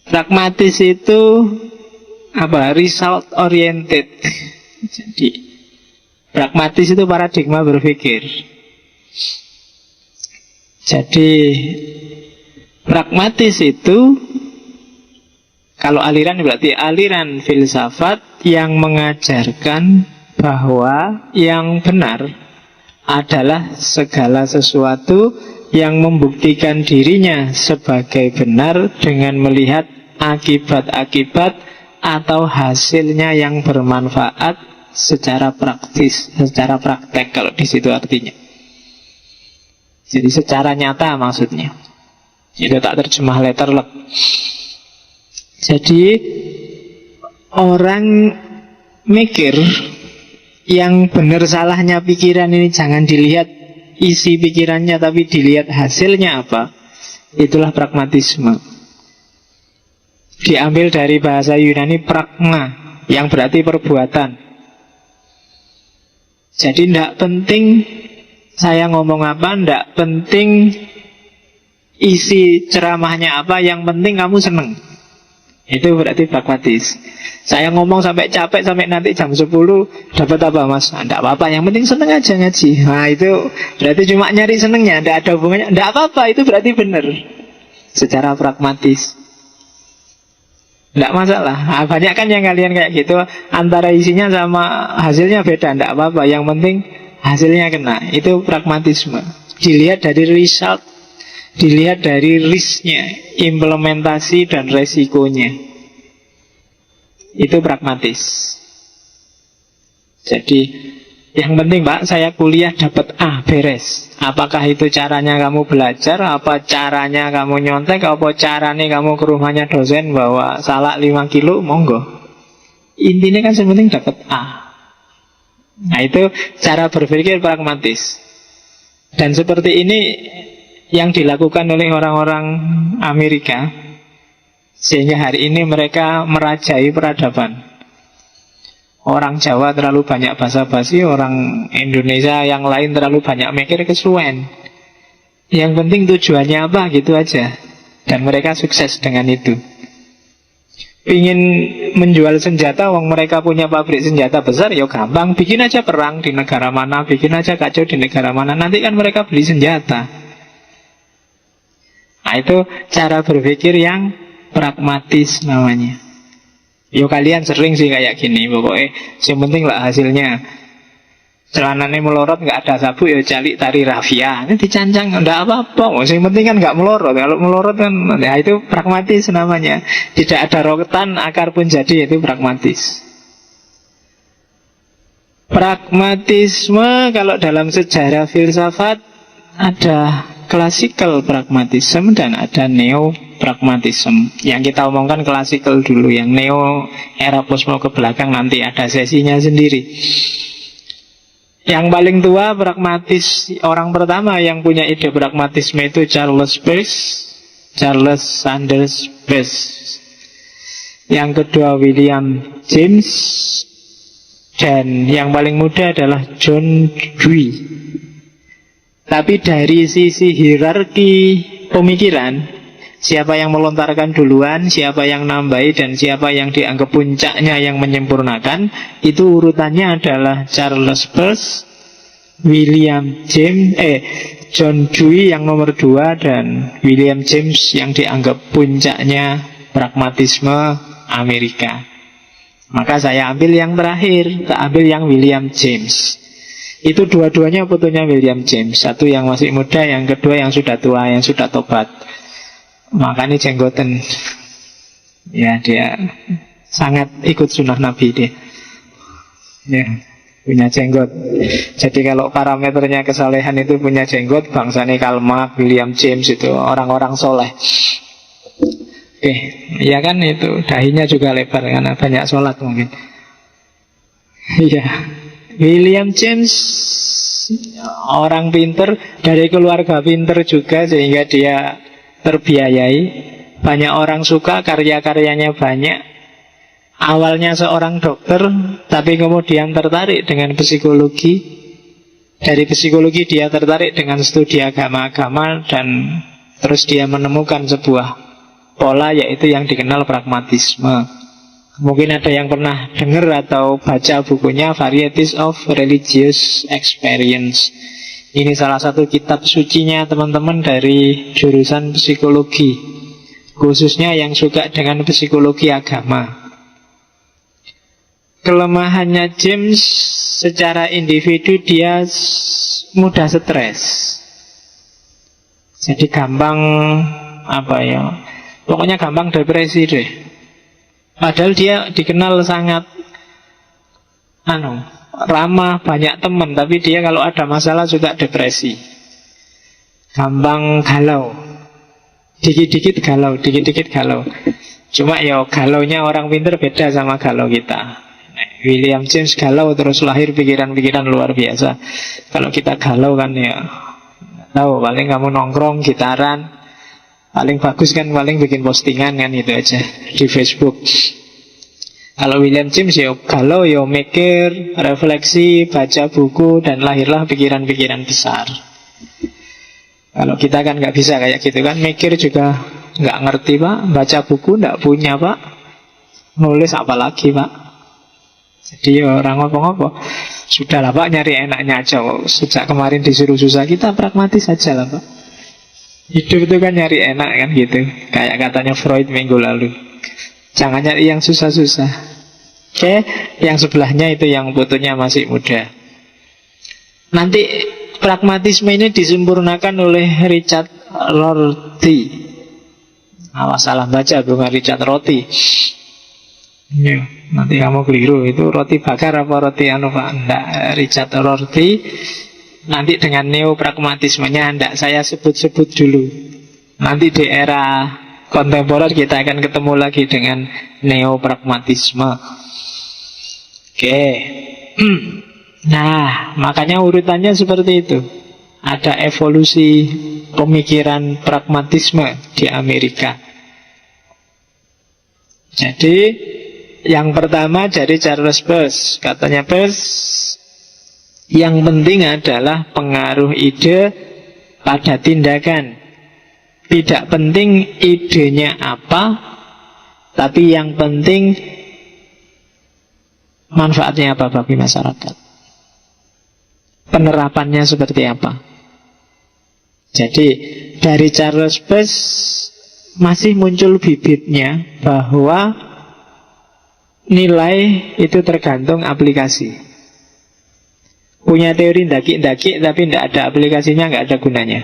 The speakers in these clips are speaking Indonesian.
Pragmatis itu apa? Result oriented. Jadi pragmatis itu paradigma berpikir. Jadi pragmatis itu, kalau aliran berarti aliran filsafat yang mengajarkan bahwa yang benar adalah segala sesuatu yang membuktikan dirinya sebagai benar dengan melihat akibat-akibat atau hasilnya yang bermanfaat secara praktis, secara praktek kalau di situ artinya. Jadi secara nyata maksudnya. Itu tak terjemah letterlek. Jadi orang mikir yang benar salahnya pikiran ini jangan dilihat isi pikirannya, tapi dilihat hasilnya apa. Itulah pragmatisme. Diambil dari bahasa Yunani pragma, yang berarti perbuatan. Jadi tidak penting saya ngomong apa, tidak penting isi ceramahnya apa, yang penting kamu seneng. Itu berarti pragmatis. Saya ngomong sampai capek, sampai nanti jam 10 dapat apa mas? Tidak apa-apa, yang penting seneng aja ngaji. Nah itu berarti cuma nyari senengnya, tidak ada hubungannya. Tidak apa-apa, itu berarti benar secara pragmatis. Tidak masalah. Nah, banyak kan yang kalian kayak gitu, antara isinya sama hasilnya beda. Tidak apa-apa, yang penting hasilnya kena. Itu pragmatisme. Dilihat dari result, dilihat dari risknya, implementasi dan resikonya. Itu pragmatis. Jadi yang penting Pak, saya kuliah dapat A, beres. Apakah itu caranya kamu belajar, apa caranya kamu nyontek, apa caranya kamu ke rumahnya dosen bawa salak 5 kilo, monggo. Intinya kan sepenting dapat A. Nah itu cara berpikir pragmatis. Dan seperti ini yang dilakukan oleh orang-orang Amerika, sehingga hari ini mereka merajai peradaban. Orang Jawa terlalu banyak basa-basi, orang Indonesia yang lain terlalu banyak mikir, kesuwen. Yang penting tujuannya apa, gitu aja. Dan mereka sukses dengan itu. Pingin menjual senjata, wong mereka punya pabrik senjata besar, ya gampang. Bikin aja perang di negara mana, bikin aja kacau di negara mana, nanti kan mereka beli senjata. Nah itu cara berpikir yang pragmatis namanya. Yo kalian sering sih kayak gini, pokoknya yang penting lah hasilnya. Celananya melorot nggak ada sabuk, ya calik tari rafia. Ini dicancang, nggak apa-apa. Yang penting kan nggak melorot. Kalau melorot kan, ya itu pragmatis namanya. Tidak ada roketan, akar pun jadi, itu pragmatis. Pragmatisme kalau dalam sejarah filsafat ada classical pragmatism dan ada neo-pragmatism. Yang kita omongkan classical dulu, yang neo era posmo ke belakang nanti ada sesinya sendiri. Yang paling tua pragmatis, orang pertama yang punya ide pragmatisme itu Charles Sanders Peirce. Yang kedua William James. Dan yang paling muda adalah John Dewey. Tapi dari sisi hierarki pemikiran, siapa yang melontarkan duluan, siapa yang nambahi, dan siapa yang dianggap puncaknya yang menyempurnakan, itu urutannya adalah Charles Peirce, John Dewey yang nomor 2, dan William James yang dianggap puncaknya pragmatisme Amerika. Maka saya ambil yang terakhir, tak ambil yang William James. Itu dua-duanya fotonya William James. Satu yang masih muda, yang kedua yang sudah tua, yang sudah tobat. Makanya jenggoten. Ya dia sangat ikut sunnah Nabi dia. Ya, punya jenggot. Jadi kalau parameternya kesalehan itu punya jenggot, bangsanya Karl Marx, William James itu orang-orang soleh. Oke, ya kan itu dahinya juga lebar karena banyak sholat mungkin. Iya. William James orang pinter, dari keluarga pinter juga, sehingga dia terbiayai. Banyak orang suka, karya-karyanya banyak. Awalnya seorang dokter, tapi kemudian tertarik dengan psikologi. Dari psikologi dia tertarik dengan studi agama-agama, dan terus dia menemukan sebuah pola, yaitu yang dikenal pragmatisme. Mungkin ada yang pernah dengar atau baca bukunya Varieties of Religious Experience. Ini salah satu kitab sucinya teman-teman dari jurusan psikologi, khususnya yang suka dengan psikologi agama. Kelemahannya James secara individu, dia mudah stres. Jadi gampang, pokoknya gampang depresi deh. Padahal dia dikenal sangat ramah, banyak teman, tapi dia kalau ada masalah juga depresi. Gampang galau. Dikit-dikit galau, dikit-dikit galau. Cuma ya galaunya orang pintar beda sama galau kita. William James galau terus lahir pikiran-pikiran luar biasa. Kalau kita galau kan ya tahu, paling kamu nongkrong gitaran, paling bagus kan paling bikin postingan kan, itu aja di Facebook. Kalau William James ya galau ya mikir, refleksi, baca buku, dan lahirlah pikiran-pikiran besar. Kalau kita kan nggak bisa kayak gitu kan, mikir juga nggak ngerti pak, baca buku nggak punya pak, nulis apa lagi pak. Jadi ya orang ngopo-ngopo, sudahlah pak, nyari enaknya aja. Sejak kemarin disuruh susah, kita pragmatis aja lah pak. Hidup itu kan nyari enak kan gitu, kayak katanya Freud minggu lalu. Jangan nyari yang susah-susah. Oke, yang sebelahnya itu yang fotonya masih muda. Nanti pragmatisme ini disempurnakan oleh Richard Rorty. Awas salah baca, bukan Richard Rorty. Ya, nanti kamu keliru, itu roti bakar apa roti pak? Enggak, Richard Rorty. Nanti dengan neopragmatismenya hendak saya sebut-sebut dulu. Nanti di era kontemporer kita akan ketemu lagi dengan neopragmatisme. Oke. Nah, makanya urutannya seperti itu. Ada evolusi pemikiran pragmatisme di Amerika. Jadi yang pertama dari Charles Peirce. Katanya Peirce, yang penting adalah pengaruh ide pada tindakan. Tidak penting idenya apa, tapi yang penting manfaatnya apa bagi masyarakat, penerapannya seperti apa. Jadi dari Charles Peirce masih muncul bibitnya bahwa nilai itu tergantung aplikasi. Punya teori ndaki-ndaki tapi tidak ada aplikasinya, nggak ada gunanya.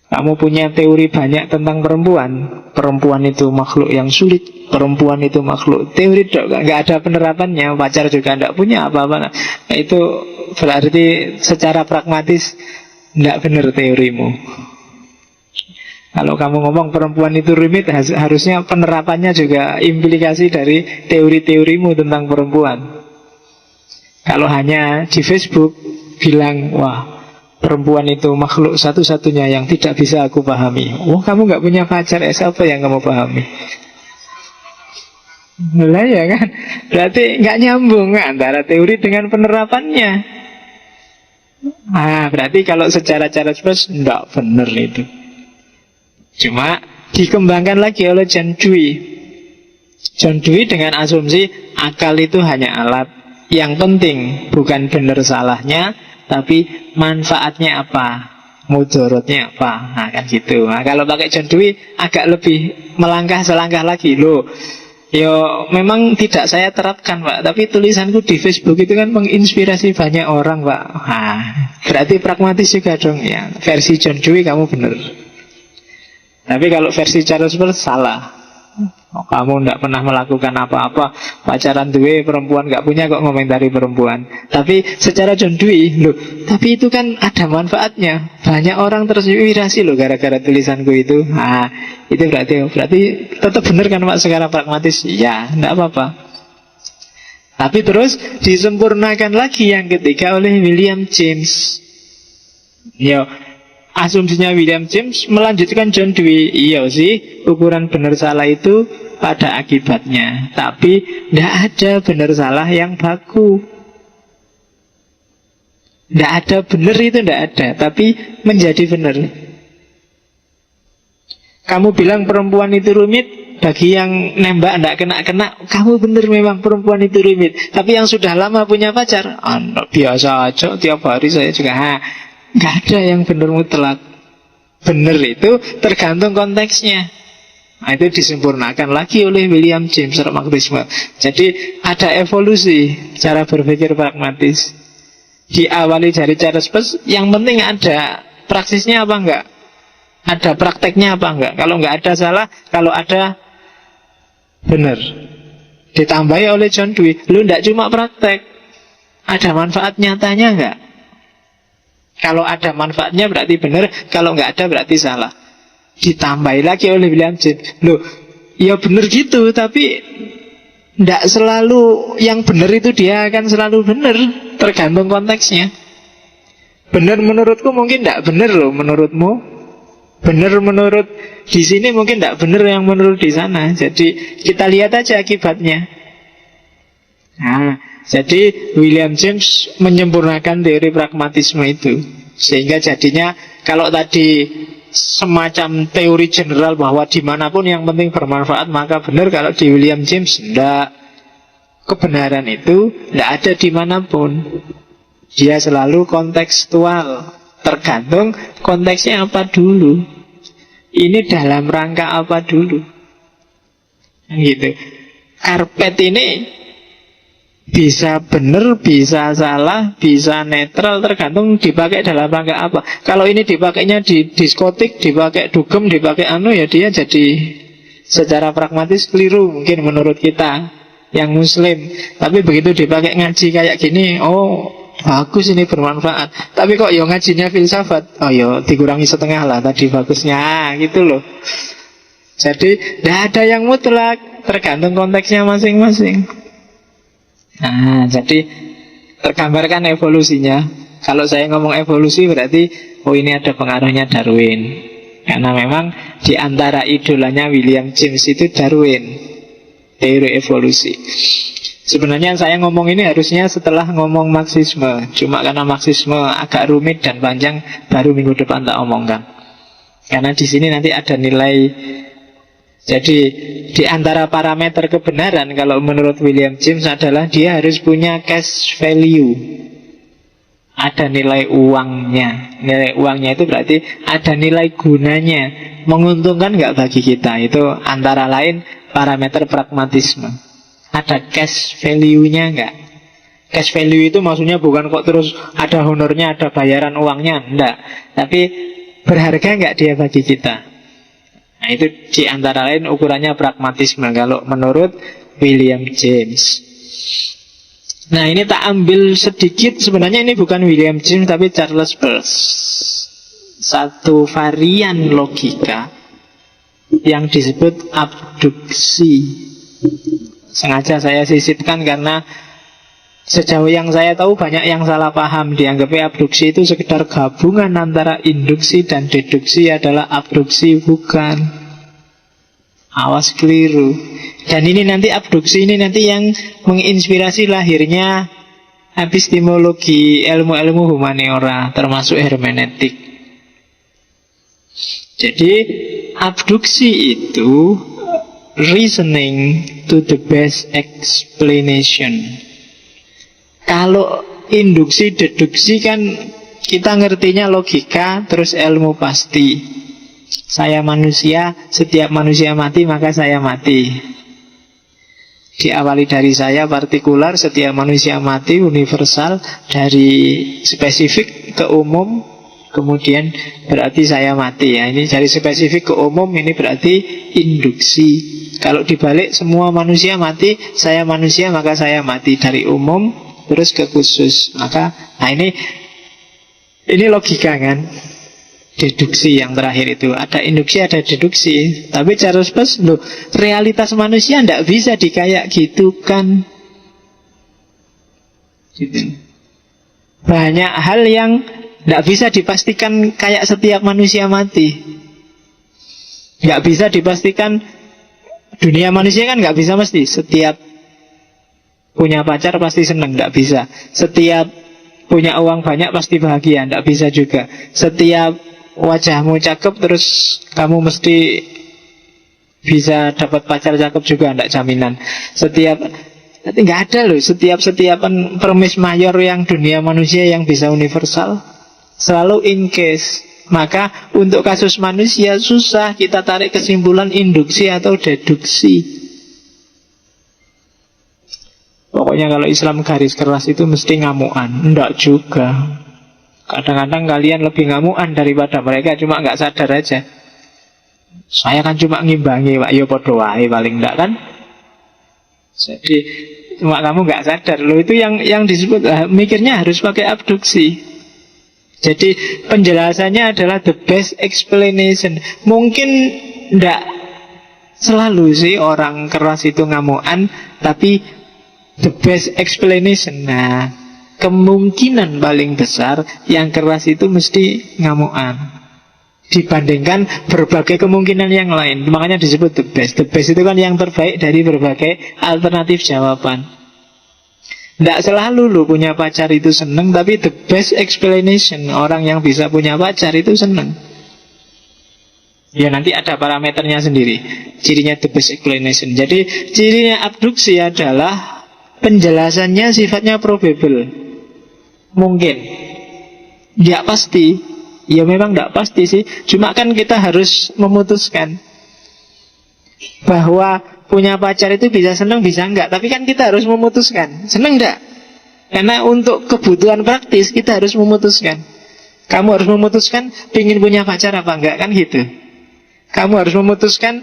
Kamu punya teori banyak tentang perempuan, perempuan itu makhluk yang sulit, perempuan itu makhluk teori, nggak ada penerapannya. Pacar juga nggak punya apa-apa. Nah, itu berarti secara pragmatis nggak benar teorimu. Kalau kamu ngomong perempuan itu rumit, harusnya penerapannya juga implikasi dari teori-teorimu tentang perempuan. Kalau hanya di Facebook bilang, wah perempuan itu makhluk satu-satunya yang tidak bisa aku pahami. Oh, kamu nggak punya pacar, apa yang kamu pahami? Lah ya kan, berarti nggak nyambung antara teori dengan penerapannya. Berarti kalau secara Peirce nggak benar itu. Cuma dikembangkan lagi oleh John Dewey. John Dewey dengan asumsi akal itu hanya alat. Yang penting bukan benar salahnya, tapi manfaatnya apa, mudorotnya apa. Nah kan gitu. Nah, kalau pakai John Dewey agak lebih melangkah selangkah lagi. Loh, yo memang tidak saya terapkan pak, tapi tulisanku di Facebook itu kan menginspirasi banyak orang pak. Nah, berarti pragmatis juga dong ya. Versi John Dewey kamu benar. Tapi kalau versi Charles Peirce salah. Kamu tidak pernah melakukan apa-apa, pacaran duwe perempuan nggak punya kok ngomentari perempuan. Tapi secara John Dewey, loh, tapi itu kan ada manfaatnya. Banyak orang terinspirasi loh gara-gara tulisanku itu. Itu berarti tetap benar kan pak secara pragmatis? Ya, tidak apa-apa. Tapi terus disempurnakan lagi yang ketiga oleh William James. Asumsinya William James melanjutkan John Dewey. Iya sih, ukuran benar salah itu pada akibatnya. Tapi tidak ada benar salah yang baku. Tidak ada benar itu, tidak ada. Tapi menjadi benar. Kamu bilang perempuan itu rumit, bagi yang nembak ndak kena-kena, kamu bener memang perempuan itu rumit. Tapi yang sudah lama punya pacar, biasa aja, tiap hari saya juga. Nggak ada yang bener mutlak. Bener itu tergantung konteksnya. Nah, itu disempurnakan lagi oleh William James pragmatisme. Jadi ada evolusi cara berpikir pragmatis. Diawali dari Charles Peirce, yang penting ada praksisnya apa enggak? Ada prakteknya apa enggak? Kalau enggak ada salah, kalau ada benar. Ditambahi oleh John Dewey, lu enggak cuma praktek, ada manfaat nyatanya enggak? Kalau ada manfaatnya berarti benar, kalau enggak ada berarti salah. Ditambahi lagi oleh William James, loh, ya benar gitu, tapi enggak selalu yang benar itu dia akan selalu benar, tergantung konteksnya. Benar menurutku mungkin enggak benar loh menurutmu. Benar menurut di sini mungkin tidak benar yang menurut di sana. Jadi kita lihat aja akibatnya. Nah, jadi William James menyempurnakan teori pragmatisme itu, sehingga jadinya kalau tadi semacam teori general bahwa dimanapun yang penting bermanfaat maka benar, kalau di William James tidak. Kebenaran itu tidak ada dimanapun. Dia selalu kontekstual. Tergantung konteksnya apa dulu. Ini dalam rangka apa dulu. Gitu. Karpet ini bisa benar, bisa salah, bisa netral, tergantung dipakai dalam rangka apa. Kalau ini dipakainya di diskotik, dipakai dugem, dipakai ya dia jadi secara pragmatis keliru mungkin menurut kita yang muslim. Tapi begitu dipakai ngaji kayak gini, bagus, ini bermanfaat. Tapi kok ngajinya filsafat, dikurangi setengah lah tadi bagusnya, gitu loh. Jadi tidak ada yang mutlak, tergantung konteksnya masing-masing. Nah, jadi tergambarkan evolusinya. Kalau saya ngomong evolusi berarti ini ada pengaruhnya Darwin. Karena memang di antara idolanya William James itu Darwin, teori evolusi. Sebenarnya saya ngomong ini harusnya setelah ngomong Marxisme, cuma karena Marxisme agak rumit dan panjang, baru minggu depan tak omongkan. Karena di sini nanti ada nilai. Jadi di antara parameter kebenaran kalau menurut William James adalah dia harus punya cash value. Ada nilai uangnya. Nilai uangnya itu berarti ada nilai gunanya. Menguntungkan nggak bagi kita? Itu antara lain parameter pragmatisme. Ada cash value-nya enggak? Cash value itu maksudnya bukan kok terus ada honornya, ada bayaran uangnya, enggak. Tapi berharga enggak dia bagi kita? Nah, itu di antara lain ukurannya pragmatisme kalau menurut William James. Nah, ini tak ambil sedikit. Sebenarnya ini bukan William James tapi Charles Peirce. Satu varian logika yang disebut abduksi. Sengaja saya sisipkan karena sejauh yang saya tahu banyak yang salah paham. Dianggapnya abduksi itu sekedar gabungan antara induksi dan deduksi, adalah abduksi, bukan. Awas keliru. Dan ini nanti abduksi ini nanti yang menginspirasi lahirnya epistemologi, ilmu-ilmu humaniora, termasuk hermeneutik. Jadi abduksi itu reasoning to the best explanation. Kalau induksi, deduksi kan kita ngertinya logika, terus ilmu pasti. Saya manusia, setiap manusia mati maka saya mati. Diawali dari saya partikular, setiap manusia mati universal, dari spesifik ke umum, kemudian berarti saya mati ya. Ini dari spesifik ke umum, ini berarti induksi. Kalau dibalik semua manusia mati, saya manusia maka saya mati, dari umum terus ke khusus. Maka ini logika kan. Deduksi yang terakhir itu ada induksi, ada deduksi. Tapi Charles Peirce, realitas manusia tidak bisa dikayak gitu kan. Gitu. Banyak hal yang tidak bisa dipastikan kayak setiap manusia mati. Nggak bisa dipastikan. Dunia manusia kan nggak bisa mesti setiap punya pacar pasti seneng, nggak bisa. Setiap punya uang banyak pasti bahagia, nggak bisa juga. Setiap wajahmu cakep terus kamu mesti bisa dapat pacar cakep juga, tidak jaminan. Nggak ada loh setiap permis mayor yang dunia manusia yang bisa universal. Selalu in case. Maka untuk kasus manusia susah kita tarik kesimpulan induksi atau deduksi. Pokoknya kalau Islam garis keras itu mesti ngamuan. Enggak juga. Kadang-kadang kalian lebih ngamuan daripada mereka, cuma nggak sadar aja. Saya kan cuma ngimbangi, Pak. Ya podo wae paling enggak kan. Jadi cuma kamu nggak sadar. Loh itu yang disebut mikirnya harus pakai abduksi. Jadi penjelasannya adalah the best explanation. Mungkin enggak selalu sih orang keras itu ngamuan, tapi the best explanation. Nah, kemungkinan paling besar yang keras itu mesti ngamuan dibandingkan berbagai kemungkinan yang lain. Makanya disebut the best. The best itu kan yang terbaik dari berbagai alternatif jawaban. Tidak selalu lo punya pacar itu seneng, tapi the best explanation, orang yang bisa punya pacar itu seneng. Ya nanti ada parameternya sendiri. Cirinya the best explanation. Jadi cirinya abduksi adalah penjelasannya sifatnya probable. Mungkin. Tidak pasti. Ya memang tidak pasti sih. Cuma kan kita harus memutuskan bahwa punya pacar itu bisa seneng, bisa enggak. Tapi kan kita harus memutuskan, seneng enggak? Karena untuk kebutuhan praktis kita harus memutuskan. Kamu harus memutuskan pingin punya pacar apa enggak, kan gitu. Kamu harus memutuskan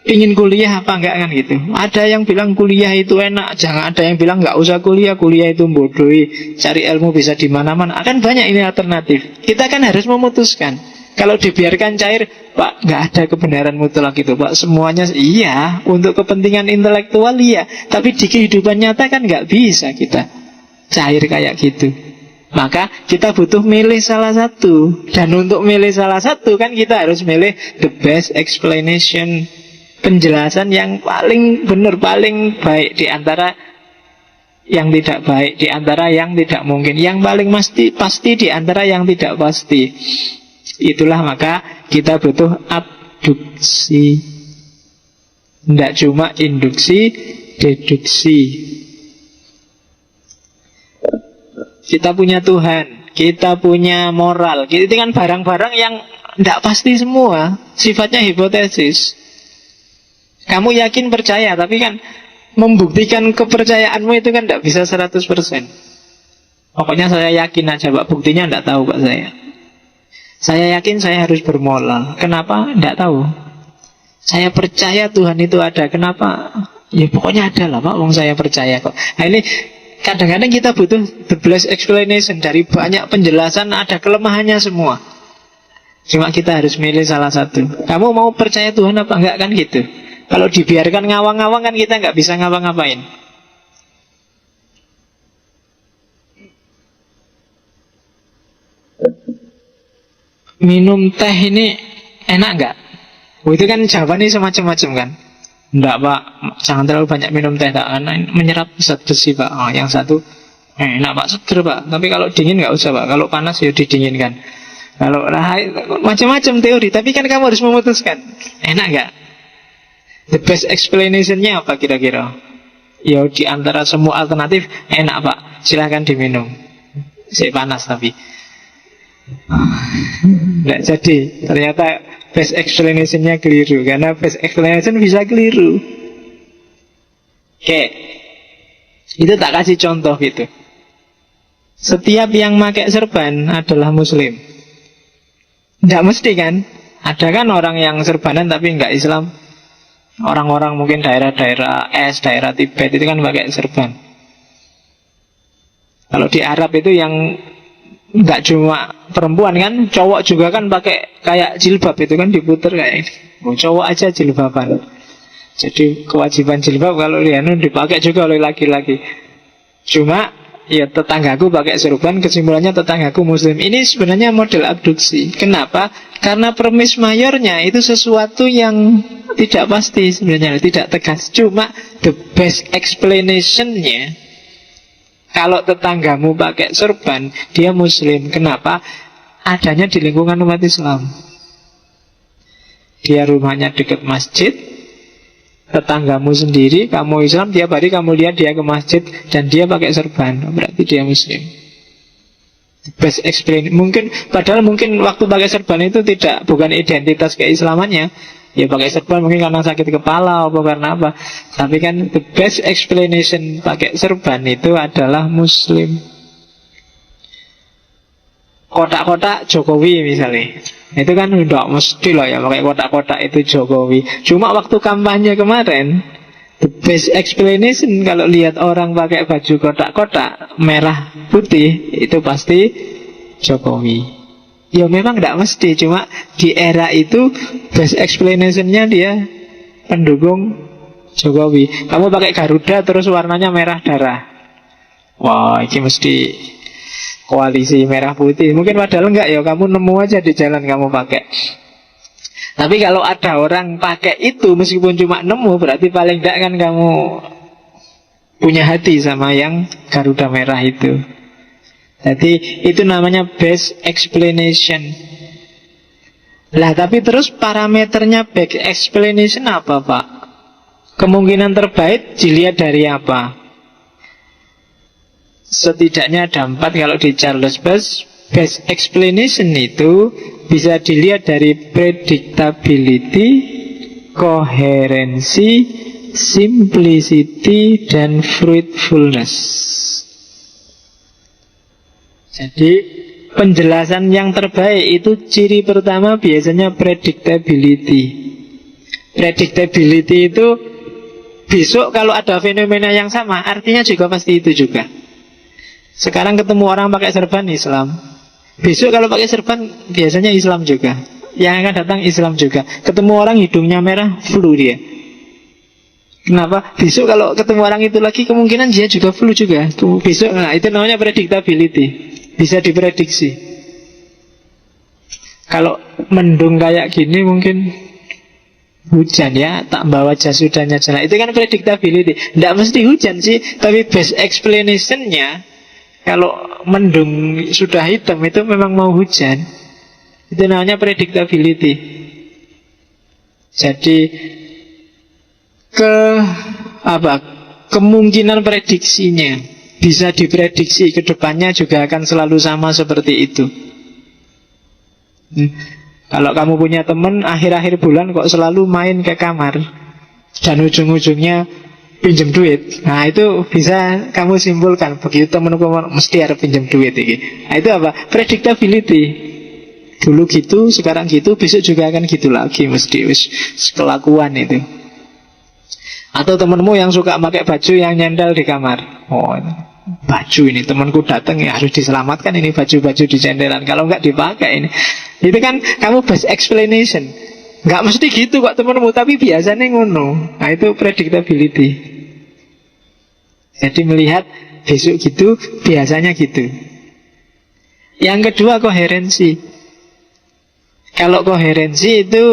pingin kuliah apa enggak, kan gitu. Ada yang bilang kuliah itu enak, jangan ada yang bilang enggak usah kuliah, kuliah itu membodohi, cari ilmu bisa di mana-mana. Akan banyak ini alternatif. Kita kan harus memutuskan. Kalau dibiarkan cair, Pak, nggak ada kebenaran mutlak itu, Pak. Semuanya iya, untuk kepentingan intelektual iya. Tapi di kehidupan nyata kan nggak bisa kita cair kayak gitu. Maka kita butuh milih salah satu. Dan untuk milih salah satu kan kita harus milih the best explanation. Penjelasan yang paling benar, paling baik di antara yang tidak baik, di antara yang tidak mungkin, yang paling pasti di antara yang tidak pasti. Itulah maka kita butuh abduksi. Tidak cuma induksi, deduksi. Kita punya Tuhan, kita punya moral. Itu kan barang-barang yang tidak pasti semua. Sifatnya hipotesis. Kamu yakin percaya, tapi kan membuktikan kepercayaanmu itu kan tidak bisa 100%. Pokoknya saya yakin aja, Pak. Buktinya tidak tahu, Pak, saya. Saya yakin saya harus bermoral. Kenapa? Tidak tahu. Saya percaya Tuhan itu ada. Kenapa? Ya pokoknya ada lah, Pak. Wong saya percaya kok. Nah ini kadang-kadang kita butuh the best explanation. Dari banyak penjelasan ada kelemahannya semua. Cuma kita harus milih salah satu. Kamu mau percaya Tuhan apa enggak, kan gitu. Kalau dibiarkan ngawang-ngawang kan kita nggak bisa ngapa-ngapain. Minum teh ini enak nggak? Oh, itu kan jawabannya semacam-macam kan. Enggak, Pak, jangan terlalu banyak minum teh, karena menyerap zat besi, Pak. Oh, yang satu enak, Pak, seger, Pak. Tapi kalau dingin nggak usah, Pak. Kalau panas ya didinginkan. Kalau macam-macam teori. Tapi kan kamu harus memutuskan. Enak nggak? The best explanation-nya apa kira-kira? Ya di antara semua alternatif enak, Pak. Silahkan diminum. Saya panas tapi nggak jadi. Ternyata best explanation-nya keliru. Karena best explanation bisa keliru. Oke, itu tak kasih contoh gitu. Setiap yang pakai serban adalah muslim. Nggak mesti kan. Ada kan orang yang serbanan tapi nggak Islam. Orang-orang mungkin daerah-daerah daerah Tibet itu kan pakai serban. Kalau di Arab itu yang nggak cuma perempuan kan, cowok juga kan pakai kayak jilbab itu kan diputer kayak ini. Oh, cowok aja jilbaban. Jadi kewajiban jilbab kalau dipakai juga oleh laki-laki. Cuma ya tetanggaku pakai serban, kesimpulannya tetanggaku muslim. Ini sebenarnya model abduksi. Kenapa? Karena premis mayornya itu sesuatu yang tidak pasti sebenarnya, tidak tegas. Cuma the best explanation-nya, kalau tetanggamu pakai serban, dia muslim. Kenapa? Adanya di lingkungan umat Islam. Dia rumahnya dekat masjid, tetanggamu sendiri, kamu Islam, tiap hari kamu lihat dia ke masjid dan dia pakai serban, berarti dia Muslim. Best explain. Padahal mungkin waktu pakai serban itu bukan identitas keislamannya. Ya pakai serban mungkin karena sakit kepala atau karena apa. Tapi kan the best explanation pakai serban itu adalah Muslim. Kotak-kotak Jokowi misalnya, itu kan tidak mesti lah ya pakai kotak-kotak itu Jokowi. Cuma waktu kampanye kemarin, the best explanation kalau lihat orang pakai baju kotak-kotak merah putih itu pasti Jokowi. Ya memang tidak mesti, cuma di era itu best explanation-nya dia pendukung Jokowi. Kamu pakai Garuda terus warnanya merah darah, wah ini mesti koalisi merah putih. Mungkin padahal enggak ya, kamu nemu aja di jalan kamu pakai. Tapi kalau ada orang pakai itu meskipun cuma nemu, berarti paling enggak kan kamu punya hati sama yang Garuda merah itu. Jadi itu namanya best explanation. Lah tapi terus parameternya best explanation apa Pak? Kemungkinan terbaik dilihat dari apa? Setidaknya ada 4 kalau di Charles Bass. Best explanation itu bisa dilihat dari predictability, koherensi, simplicity, dan fruitfulness. Jadi penjelasan yang terbaik itu ciri pertama biasanya predictability. Predictability itu besok kalau ada fenomena yang sama, artinya juga pasti itu juga. Sekarang ketemu orang pakai serban Islam, besok kalau pakai serban biasanya Islam juga. Yang akan datang Islam juga. Ketemu orang hidungnya merah, flu dia. Kenapa? Besok kalau ketemu orang itu lagi kemungkinan dia juga flu juga. Besok, nah itu namanya predictability. Bisa diprediksi. Kalau mendung kayak gini mungkin hujan ya, tak bawa jas hujannya jalan. Itu kan predictability. Tidak mesti hujan sih, tapi best explanation-nya kalau mendung sudah hitam itu memang mau hujan. Itu namanya predictability. Jadi kemungkinan prediksinya bisa diprediksi ke depannya juga akan selalu sama seperti itu. Kalau kamu punya teman akhir-akhir bulan kok selalu main ke kamar dan ujung-ujungnya pinjam duit, nah itu bisa kamu simpulkan begitu temanku mesti harus pinjam duit ini. Nah, itu apa? Predictability. Dulu gitu, sekarang gitu, besok juga akan gitu lagi, mesti kelakuan itu. Atau temanmu yang suka pakai baju yang nyendal di kamar, oh baju ini temanku datang ya harus diselamatkan, ini baju-baju di cenderan, kalau nggak dipakai ini. Itu kan kamu best explanation. Nggak mesti gitu kok temanmu, tapi biasanya ngono. Nah itu predictability. Jadi melihat besok gitu, biasanya gitu. Yang kedua koherensi. Kalau koherensi itu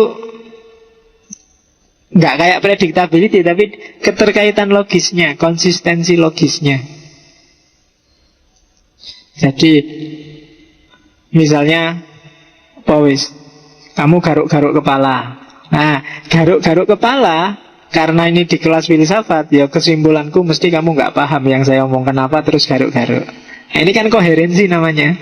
nggak kayak predictability, tapi keterkaitan logisnya, konsistensi logisnya. Jadi misalnya Powis, kamu garuk-garuk kepala. Nah, garuk-garuk kepala, karena ini di kelas filsafat, ya kesimpulanku mesti kamu nggak paham yang saya omong kenapa terus garuk-garuk. Nah, ini kan koherensi namanya.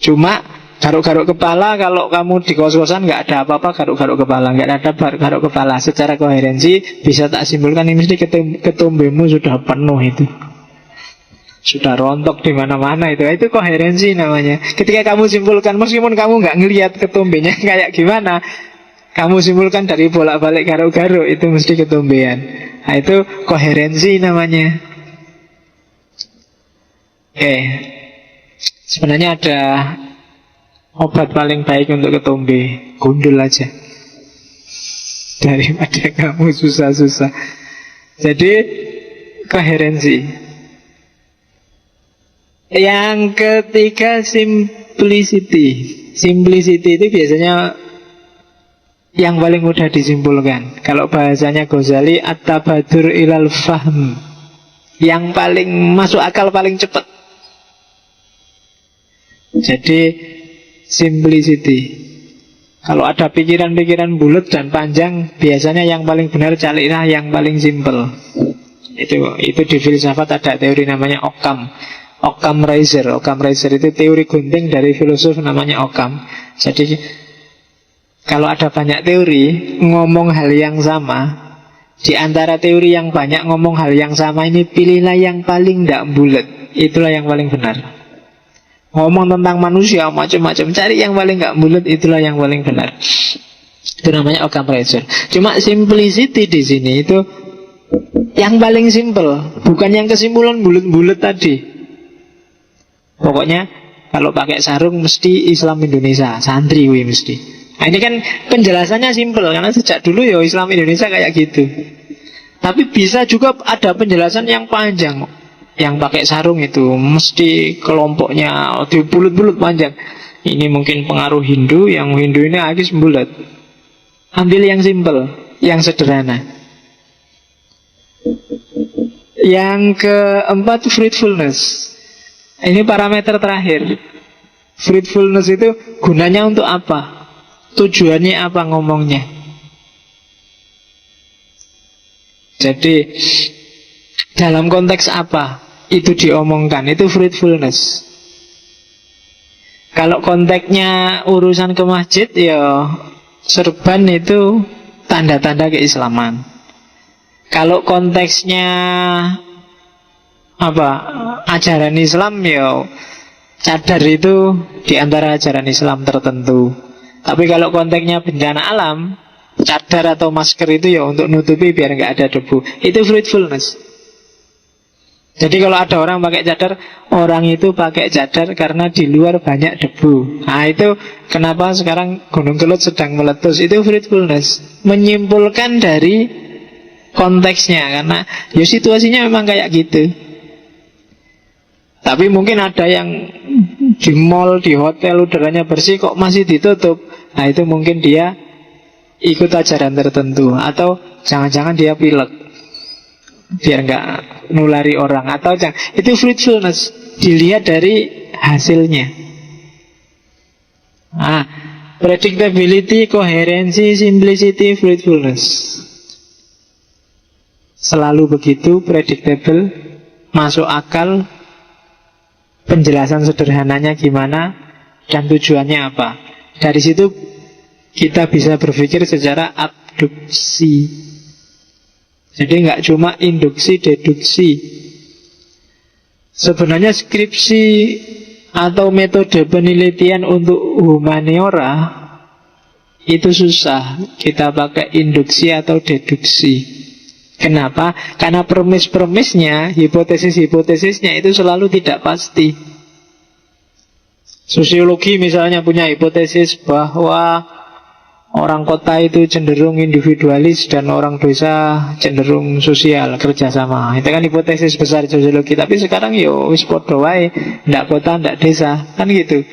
Cuma garuk-garuk kepala, kalau kamu di kos-kosan nggak ada apa-apa garuk-garuk kepala, nggak ada garuk kepala. Secara koherensi bisa tak simpulkan ini mesti ketumbemu sudah penuh itu. Sudah rontok di mana-mana itu koherensi namanya. Ketika kamu simpulkan, meskipun kamu nggak ngelihat ketumbenya kayak gimana, kamu simpulkan dari bolak-balik garuk-garuk itu mesti ketumbean. Nah, itu koherensi namanya. Oke. Sebenarnya ada obat paling baik untuk ketumbe, gundul aja. Daripada kamu susah-susah. Jadi koherensi. Yang ketiga simplicity. Simplicity itu biasanya yang paling mudah disimpulkan. Kalau bahasanya Ghazali, at-tabadur ilal fahm. Yang paling masuk akal, paling cepat. Jadi simplicity. Kalau ada pikiran-pikiran bulat dan panjang, biasanya yang paling benar carilah yang paling simpel. Itu di filsafat ada teori namanya Occam. Occam Razor. Occam Razor itu teori gunting dari filosof namanya Occam. Jadi kalau ada banyak teori ngomong hal yang sama, di antara teori yang banyak ngomong hal yang sama ini, pilihlah yang paling tidak bulat. Itulah yang paling benar. Ngomong tentang manusia macam-macam, cari yang paling nggak bulat, itulah yang paling benar. Itu namanya Occam Razor. Cuma simplicity di sini itu yang paling simple, bukan yang kesimpulan bulat-bulat tadi. Pokoknya kalau pakai sarung mesti Islam Indonesia, santri mesti. Nah, ini kan penjelasannya simple, karena sejak dulu ya Islam Indonesia kayak gitu. Tapi bisa juga ada penjelasan yang panjang. Yang pakai sarung itu mesti kelompoknya di bulut-bulut panjang. Ini mungkin pengaruh Hindu, yang Hindu ini habis bulat. Ambil yang simple, yang sederhana. Yang keempat, fruitfulness. Ini parameter terakhir. Fruitfulness itu gunanya untuk apa? Tujuannya apa ngomongnya? Jadi dalam konteks apa itu diomongkan? Itu fruitfulness. Kalau konteksnya urusan ke masjid, ya serban itu tanda-tanda keislaman. Kalau konteksnya apa, ajaran Islam, ya cadar itu di antara ajaran Islam tertentu. Tapi kalau konteksnya bencana alam, cadar atau masker itu ya untuk nutupi biar nggak ada debu. Itu fruitfulness. Jadi kalau ada orang pakai cadar, orang itu pakai cadar karena di luar banyak debu. Nah itu kenapa sekarang Gunung Kelut sedang meletus. Itu fruitfulness. Menyimpulkan dari konteksnya, karena ya situasinya memang kayak gitu. Tapi mungkin ada yang di mall, di hotel udaranya bersih kok masih ditutup. Nah itu mungkin dia ikut ajaran tertentu. Atau jangan-jangan dia pilek biar nggak nulari orang. Atau itu fruitfulness, dilihat dari hasilnya. Predictability, koherensi, simplicity, fruitfulness. Selalu begitu, predictable, masuk akal, penjelasan sederhananya gimana, dan tujuannya apa. Dari situ kita bisa berpikir secara abduksi. Jadi nggak cuma induksi, deduksi. Sebenarnya skripsi atau metode penelitian untuk humaniora itu susah kita pakai induksi atau deduksi. Kenapa? Karena premis-premisnya, hipotesis-hipotesisnya itu selalu tidak pasti. Sosiologi misalnya punya hipotesis bahwa orang kota itu cenderung individualis dan orang desa cenderung sosial, kerjasama. Itu kan hipotesis besar sosiologi. Tapi sekarang yo wis padha wae, ndak kota ndak desa, kan gitu.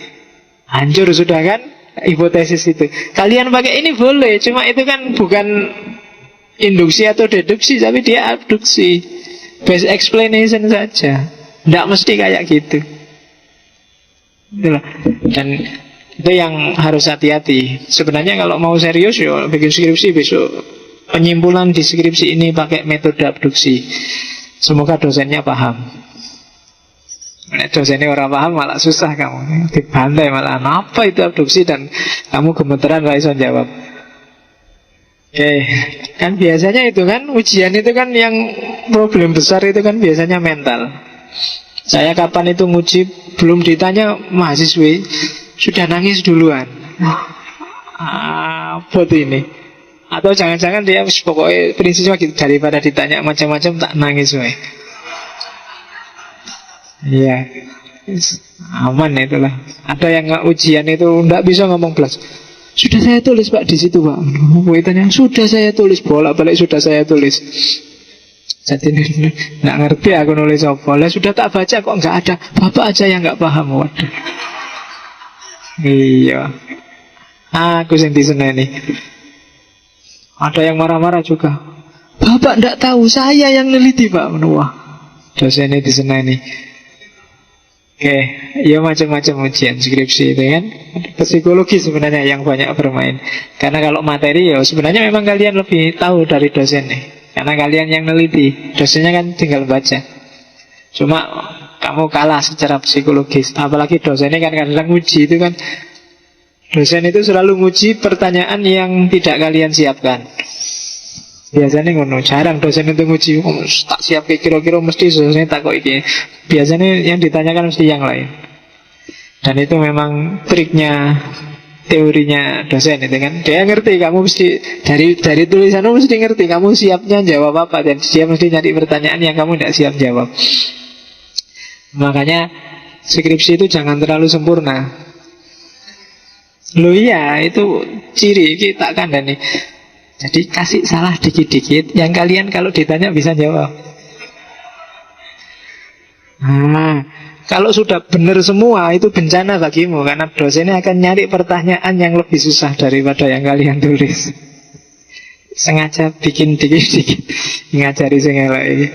Hancur sudah kan hipotesis itu. Kalian pakai ini boleh, cuma itu kan bukan induksi atau deduksi, tapi dia abduksi, base explanation saja. Tidak mesti kayak gitu. Itulah. Dan itu yang harus hati-hati. Sebenarnya kalau mau serius ya bikin skripsi besok, penyimpulan di skripsi ini pakai metode abduksi. Semoga dosennya paham. Dosennya orang paham malah susah kamu, dibantai malah. Apa itu abduksi? Dan kamu gemeteran gak bisa jawab. Oke, kan biasanya itu kan ujian itu kan yang problem besar itu kan biasanya mental. Saya kapan itu nguji belum ditanya mahasiswi sudah nangis duluan. Apa tuh ini? Atau jangan-jangan dia pokoknya prinsipnya gitu, daripada ditanya macam-macam tak nangis we. Iya, aman itulah. Ada yang ujian itu nggak bisa ngomong belas. Sudah saya tulis Pak di situ Pak. Muridnya sudah saya tulis, bolak-balik sudah saya tulis. Jadi nggak ngerti aku nulis apa. Lah sudah tak baca kok nggak ada. Bapak aja yang nggak paham. Waduh. Iya. Aku yang diseneni. Ada yang marah-marah juga. Bapak nggak tahu, saya yang neliti Pak. Wah, dosennya diseneni. Oke, ya macam-macam ujian skripsi itu kan. Psikologi sebenarnya yang banyak bermain. Karena kalau materi ya sebenarnya memang kalian lebih tahu dari dosen nih. Karena kalian yang neliti, dosennya kan tinggal baca. Cuma kamu kalah secara psikologis. Apalagi dosennya kan kadang uji itu kan. Dosen itu selalu nguji pertanyaan yang tidak kalian siapkan. Biasanya ngono, jarang dosen itu nguji tak siap kira-kira mesti dosennya tak kok iki. Biasanya yang ditanyakan mesti yang lain. Dan itu memang triknya teorinya dosen itu kan. Dia ngerti kamu mesti dari tulisanmu mesti ngerti kamu siapnya jawab apa, dan dia mesti nyari pertanyaan yang kamu tidak siap jawab. Makanya skripsi itu jangan terlalu sempurna. Loh iya, itu ciri kita kan nih. Jadi kasih salah dikit-dikit yang kalian kalau ditanya bisa jawab. Nah, kalau sudah benar semua itu bencana bagimu, karena dosennya akan nyari pertanyaan yang lebih susah daripada yang kalian tulis. Sengaja bikin dikit-dikit ngajari sing elek iki.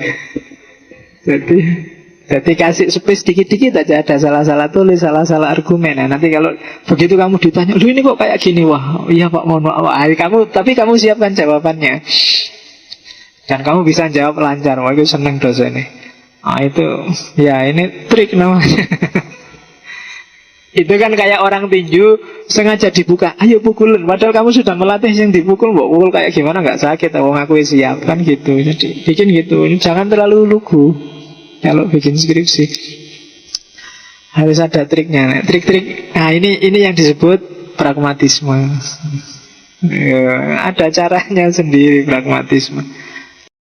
Jadi kasih space dikit-dikit aja, ada salah-salah tulis, salah-salah argumen. Nah, nanti kalau begitu kamu ditanya, lu ini kok kayak gini, wah, iya Pak, mohon maaf. Tapi kamu siapkan jawabannya. Dan kamu bisa jawab lancar. Wah, itu seneng dosennya. Itu, ya ini trik namanya. Itu kan kayak orang tinju sengaja dibuka, ayo pukulin. Padahal kamu sudah melatih yang dipukul, mau pukul kayak gimana nggak sakit. Wong aku siap kan gitu. Jadi bikin gitu. Jangan terlalu lugu. Kalau bikin skripsi harus ada triknya. Trik-trik. Nah ini yang disebut pragmatisme. Ya, ada caranya sendiri pragmatisme.